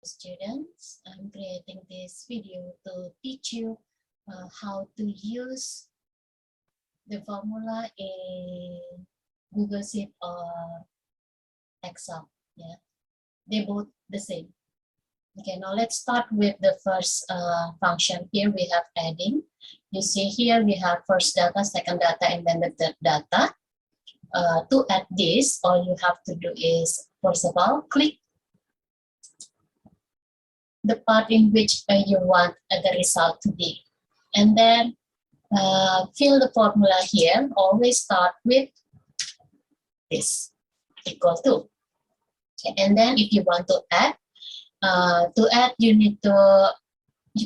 students. I'm creating this video to teach you how to use the formula in Google Sheet or Excel. Yeah, they both the same. Okay, now let's start with the first function. Here we have adding. You see here we have first data, second data, and then the third data. To add this, all you have to do is, first of all, click the part in which you want the result to be. And then fill the formula here. Always start with this, equal to. Okay. And then if you want to add, you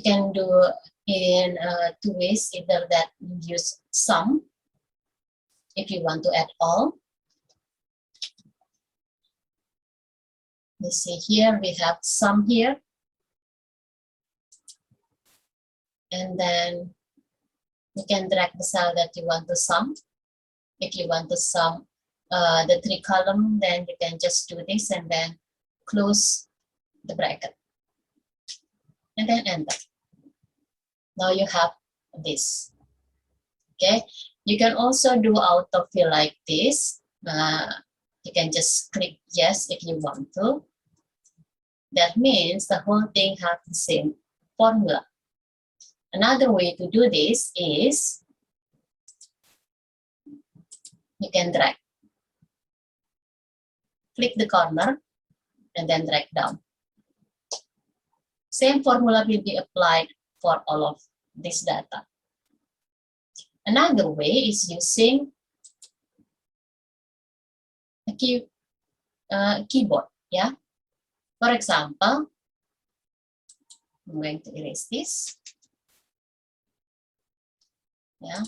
can do in two ways. Either that you use sum, if you want to add all. You see here we have sum here. And then you can drag the cell that you want to sum. If you want to sum the 3 column, then you can just do this and then close the bracket. And then enter. Now you have this. Okay. You can also do autofill like this. You can just click yes if you want to. That means the whole thing has the same formula. Another way to do this is you can drag. Click the corner and then drag down. Same formula will be applied for all of this data. Another way is using a keyboard. Yeah. For example, I'm going to erase this. Yeah,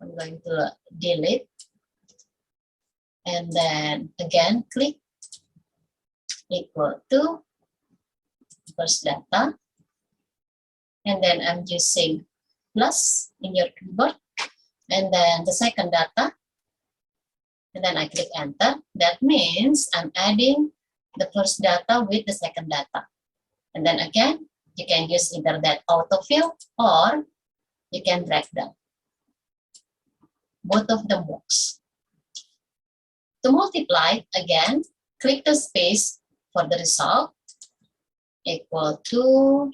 I'm going to delete. And then again, click equal to first data. And then I'm using plus in your keyboard. And then the second data. And then I click enter. That means I'm adding the first data with the second data. And then again, you can use either that autofill or you can drag down. Both of them works. To multiply, again, click the space for the result equal to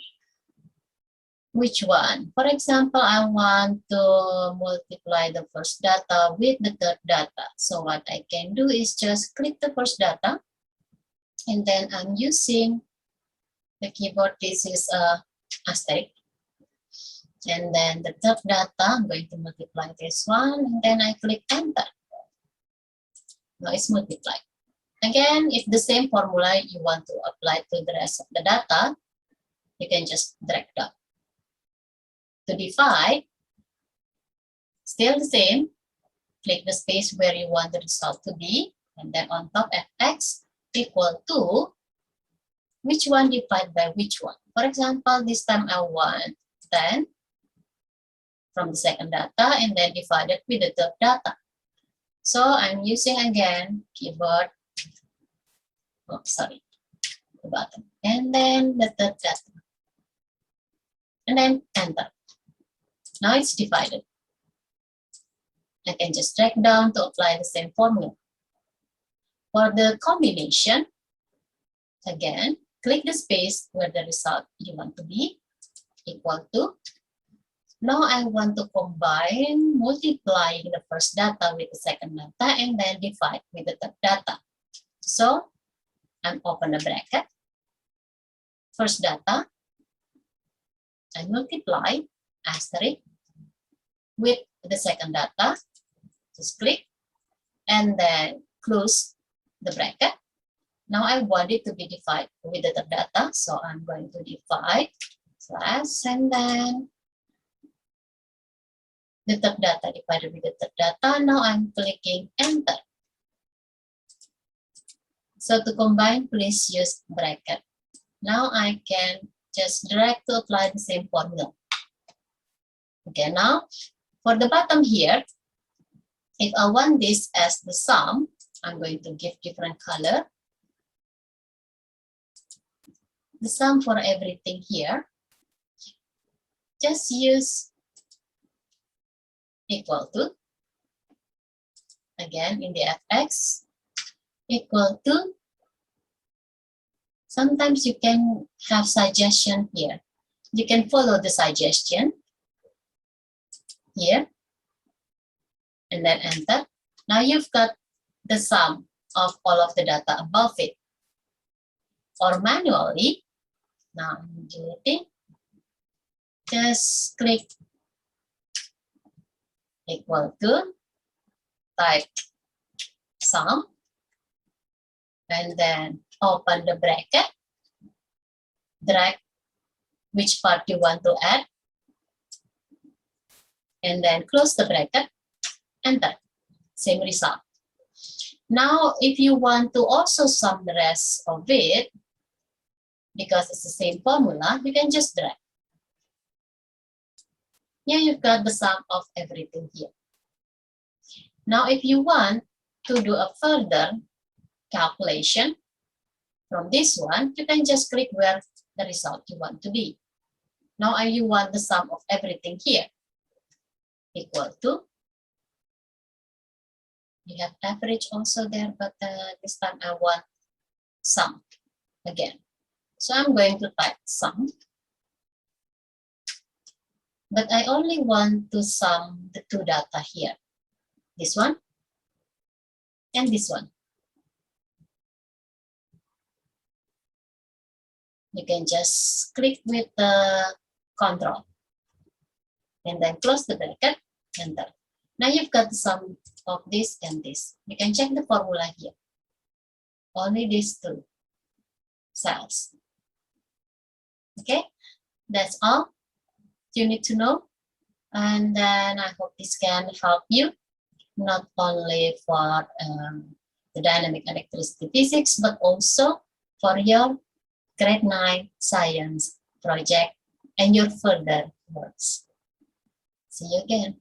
which one? For example, I want to multiply the first data with the third data. So what I can do is just click the first data and then I'm using the keyboard. This is a asterisk. And then the third data, I'm going to multiply this one, and then I click enter. Now it's multiplied. Again, if the same formula you want to apply to the rest of the data, you can just drag down. To divide, still the same. Click the space where you want the result to be, and then on top fx equal to which one divided by which one. For example, this time I want 10 from the second data and then divided with the third data. So I'm using again keyboard, the button, and then the third data, and then enter. Now it's divided. I can just drag down to apply the same formula. For the combination, again, click the space where the result you want to be equal to. Now I want to combine multiplying the first data with the second data and then divide with the third data. So I'm open the bracket. First data, I multiply asterisk with the second data. Just click and then close the bracket. Now I want it to be divided with the third data. So I'm going to divide slash and then the third data divided with the third data. Now I'm clicking enter. So to combine, please use bracket. Now I can just drag to apply the same formula. Okay, now for the bottom here, if I want this as the sum, I'm going to give different color. the sum for everything here, just use equal to, again in the fx, equal to, sometimes you can have suggestion here. You can follow the suggestion here and then enter. Now you've got the sum of all of the data above it. Or manually, now I'm deleting, just click equal to, type sum, and then open the bracket, drag which part you want to add, and then close the bracket, enter, same result. Now, if you want to also sum the rest of it, because it's the same formula, you can just drag. Here you've got the sum of everything here. Now, if you want to do a further calculation from this one, you can just click where the result you want to be. Now, you want the sum of everything here equal to, you have average also there, but this time I want sum again. So I'm going to type sum, but I only want to sum the two data here, this one and this one. You can just click with the control and then close the bracket, enter. Now you've got the sum of this and this. You can check the formula here. Only these two cells. Okay, that's all you need to know. And then I hope this can help you, not only for the dynamic electricity physics, but also for your grade 9 science project and your further works. See you again.